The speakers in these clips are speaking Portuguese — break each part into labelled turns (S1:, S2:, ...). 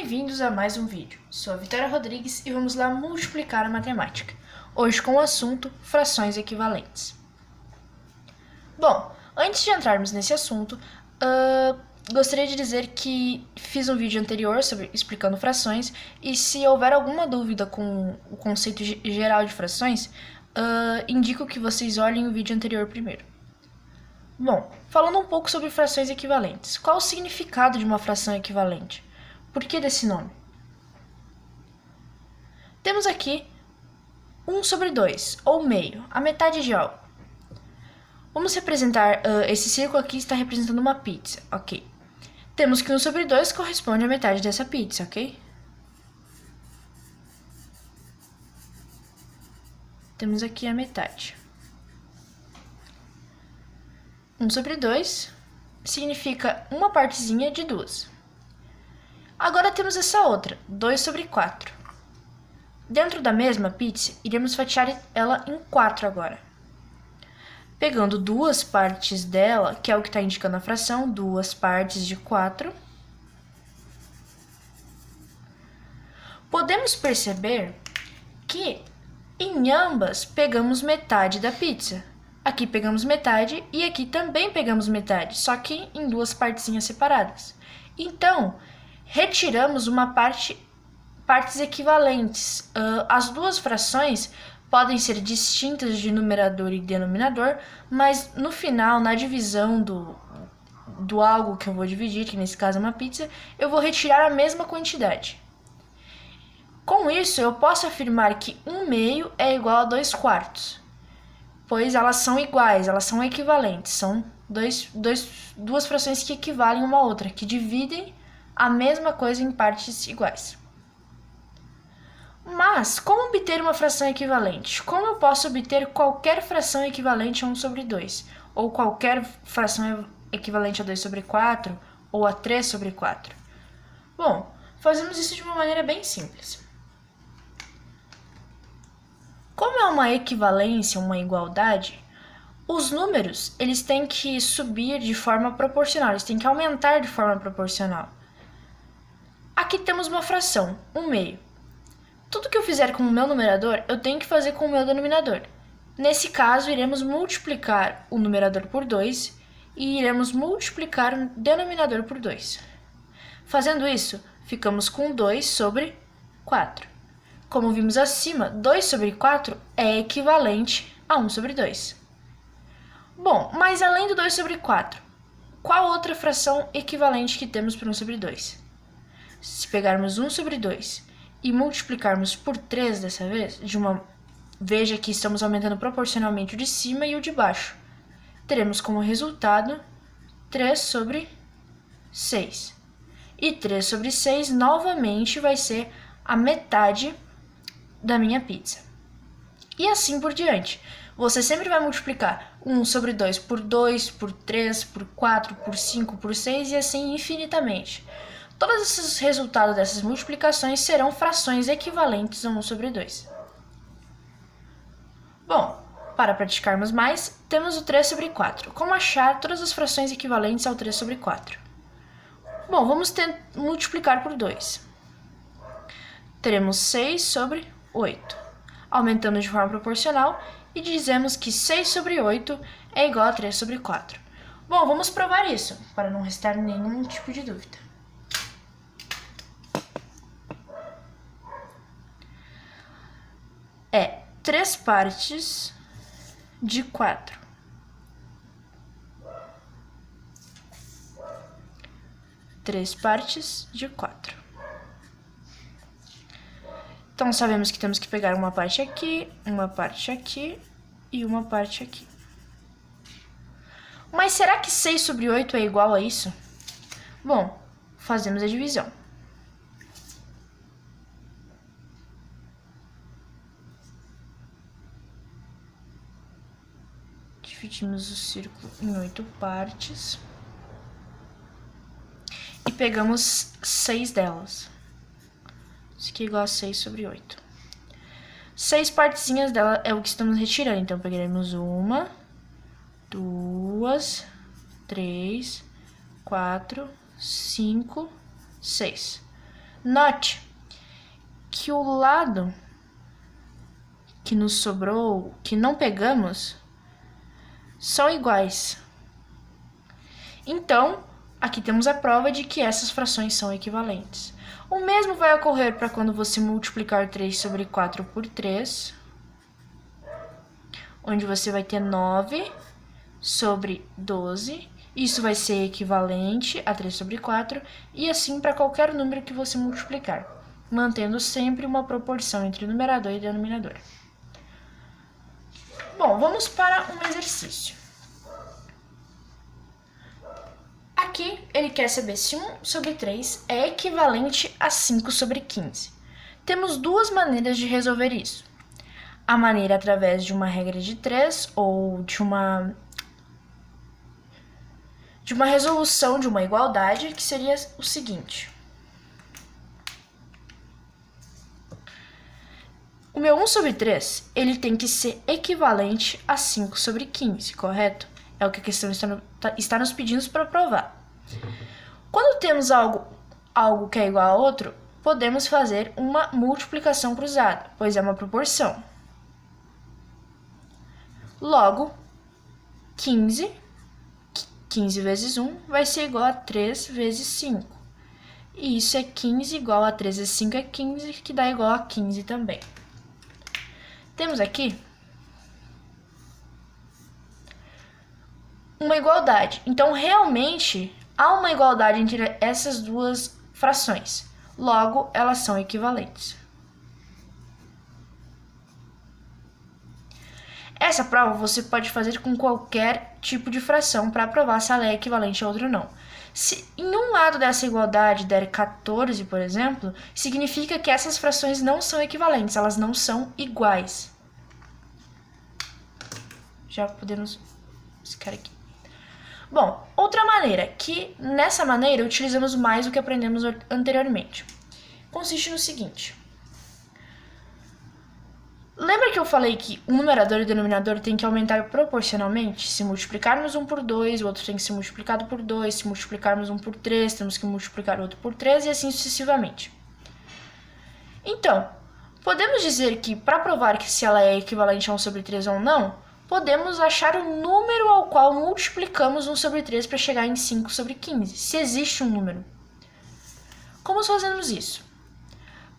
S1: Bem-vindos a mais um vídeo. Sou a Vitória Rodrigues e vamos lá multiplicar a matemática. Hoje com o assunto frações equivalentes. Bom, antes de entrarmos nesse assunto, gostaria de dizer que fiz um vídeo anterior explicando frações e se houver alguma dúvida com o conceito geral de frações, indico que vocês olhem o vídeo anterior primeiro. Bom, falando um pouco sobre frações equivalentes. Qual o significado de uma fração equivalente? Por que desse nome? Temos aqui 1 sobre 2, ou meio, a metade de algo. Vamos representar, esse círculo aqui está representando uma pizza, ok? Temos que 1 sobre 2 corresponde à metade dessa pizza, ok? Temos aqui a metade. 1 sobre 2 significa uma partezinha de 2. Agora temos essa outra, 2 sobre 4. Dentro da mesma pizza, iremos fatiar ela em 4 agora. Pegando duas partes dela, que é o que está indicando a fração, 2 partes de 4. Podemos perceber que em ambas pegamos metade da pizza. Aqui pegamos metade e aqui também pegamos metade, só que em duas partezinhas separadas. Então, retiramos partes equivalentes. As duas frações podem ser distintas de numerador e denominador, mas no final, na divisão do algo que eu vou dividir, que nesse caso é uma pizza, eu vou retirar a mesma quantidade. Com isso, eu posso afirmar que 1 meio é igual a 2 quartos, pois elas são iguais, elas são equivalentes, são duas frações que equivalem uma à outra, que dividem a mesma coisa em partes iguais. Mas, como obter uma fração equivalente? Como eu posso obter qualquer fração equivalente a 1 sobre 2? Ou qualquer fração equivalente a 2 sobre 4? Ou a 3 sobre 4? Bom, fazemos isso de uma maneira bem simples. Como é uma equivalência, uma igualdade, os números eles têm que subir de forma proporcional, eles têm que aumentar de forma proporcional. Aqui temos uma fração, 1 meio. Tudo que eu fizer com o meu numerador, eu tenho que fazer com o meu denominador. Nesse caso, iremos multiplicar o numerador por 2 e iremos multiplicar o denominador por 2. Fazendo isso, ficamos com 2 sobre 4. Como vimos acima, 2 sobre 4 é equivalente a 1 sobre 2. Bom, mas além do 2 sobre 4, qual outra fração equivalente que temos para 1 sobre 2? Se pegarmos 1 sobre 2 e multiplicarmos por 3 dessa vez, veja que estamos aumentando proporcionalmente o de cima e o de baixo. Teremos como resultado 3 sobre 6. E 3 sobre 6 novamente vai ser a metade da minha pizza. E assim por diante. Você sempre vai multiplicar 1 sobre 2 por 2, por 3, por 4, por 5, por 6 e assim infinitamente. Todos esses resultados dessas multiplicações serão frações equivalentes a 1 sobre 2. Bom, para praticarmos mais, temos o 3 sobre 4. Como achar todas as frações equivalentes ao 3 sobre 4? Bom, vamos multiplicar por 2. Teremos 6 sobre 8. Aumentando de forma proporcional e dizemos que 6 sobre 8 é igual a 3 sobre 4. Bom, vamos provar isso, para não restar nenhum tipo de dúvida. É 3 partes de 4. 3 partes de 4. Então, sabemos que temos que pegar uma parte aqui e uma parte aqui. Mas será que 6 sobre 8 é igual a isso? Bom, fazemos a divisão. Dividimos o círculo em 8 partes e pegamos 6 delas. Isso aqui é igual a 6 sobre 8. 6 partezinhas dela é o que estamos retirando, então pegaremos 1, 2, 3, 4, 5, 6. Note que o lado que nos sobrou, que não pegamos, são iguais. Então, aqui temos a prova de que essas frações são equivalentes. O mesmo vai ocorrer para quando você multiplicar 3 sobre 4 por 3, onde você vai ter 9 sobre 12. Isso vai ser equivalente a 3 sobre 4, e assim para qualquer número que você multiplicar, mantendo sempre uma proporção entre numerador e denominador. Bom, vamos para um exercício. Aqui ele quer saber se 1 sobre 3 é equivalente a 5 sobre 15. Temos duas maneiras de resolver isso. A maneira através de uma regra de 3 ou de uma resolução de uma igualdade, que seria o seguinte. O meu 1 sobre 3, ele tem que ser equivalente a 5 sobre 15, correto? É o que a questão está nos pedindo para provar. Quando temos algo que é igual a outro, podemos fazer uma multiplicação cruzada, pois é uma proporção. Logo, 15 vezes 1 vai ser igual a 3 vezes 5. E isso é 15 igual a 3 vezes 5 é 15, que dá igual a 15 também. Temos aqui uma igualdade. Então, realmente, há uma igualdade entre essas duas frações. Logo, elas são equivalentes. Essa prova você pode fazer com qualquer tipo de fração para provar se ela é equivalente a outra ou não. Se em um lado dessa igualdade der 14, por exemplo, significa que essas frações não são equivalentes, elas não são iguais. Já podemos ficar aqui. Bom, outra maneira, que nessa maneira utilizamos mais o que aprendemos anteriormente, consiste no seguinte. Lembra que eu falei que o numerador e o denominador têm que aumentar proporcionalmente? Se multiplicarmos um por 2, o outro tem que ser multiplicado por 2. Se multiplicarmos um por 3, temos que multiplicar o outro por 3 e assim sucessivamente. Então, podemos dizer que para provar que se ela é equivalente a 1 sobre 3 ou não, podemos achar o número ao qual multiplicamos 1 sobre 3 para chegar em 5 sobre 15, se existe um número. Como fazemos isso?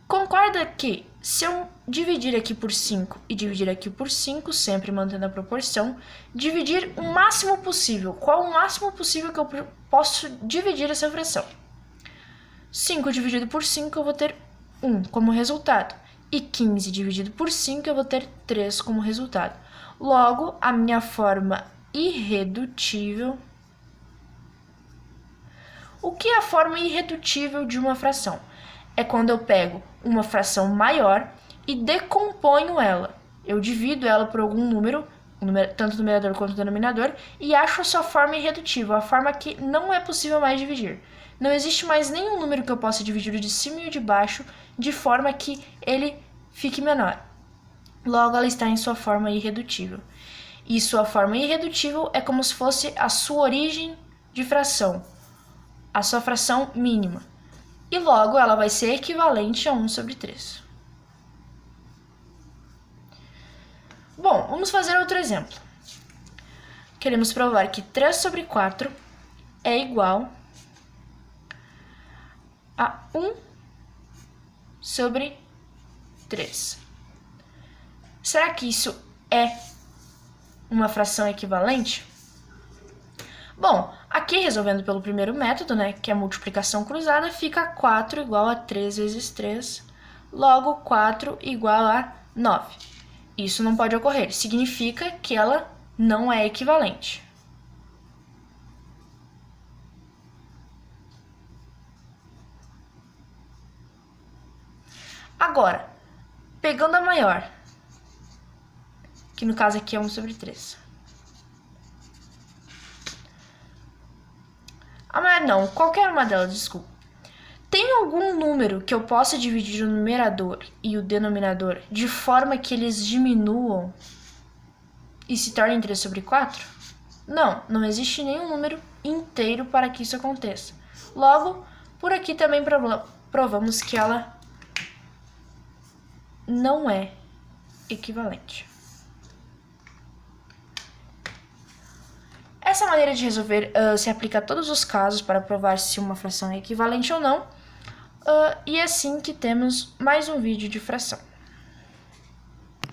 S1: Concorda que se eu dividir aqui por 5 e dividir aqui por 5, sempre mantendo a proporção, dividir o máximo possível. Qual o máximo possível que eu posso dividir essa fração? 5 dividido por 5 eu vou ter 1 como resultado. E 15 dividido por 5 eu vou ter 3 como resultado. Logo, a minha forma irredutível... O que é a forma irredutível de uma fração? É quando eu pego uma fração maior e decomponho ela. Eu divido ela por algum número, tanto o numerador quanto o denominador, e acho a sua forma irredutível, a forma que não é possível mais dividir. Não existe mais nenhum número que eu possa dividir o de cima e o de baixo, de forma que ele fique menor. Logo, ela está em sua forma irredutível. E sua forma irredutível é como se fosse a sua origem de fração, a sua fração mínima. E logo, ela vai ser equivalente a 1 sobre 3. Bom, vamos fazer outro exemplo. Queremos provar que 3 sobre 4 é igual a 1 sobre 3. Será que isso é uma fração equivalente? Bom, aqui resolvendo pelo primeiro método, que é a multiplicação cruzada, fica 4 igual a 3 vezes 3, logo 4 igual a 9. Isso não pode ocorrer, significa que ela não é equivalente. Agora, pegando a maior, que no caso aqui é 1 sobre 3. A maior não, qualquer uma delas, desculpa. Tem algum número que eu possa dividir o numerador e o denominador de forma que eles diminuam e se tornem 3 sobre 4? Não, não existe nenhum número inteiro para que isso aconteça. Logo, Por aqui também provamos que ela não é equivalente. Essa maneira de resolver se aplica a todos os casos para provar se uma fração é equivalente ou não. E é assim que temos mais um vídeo de fração.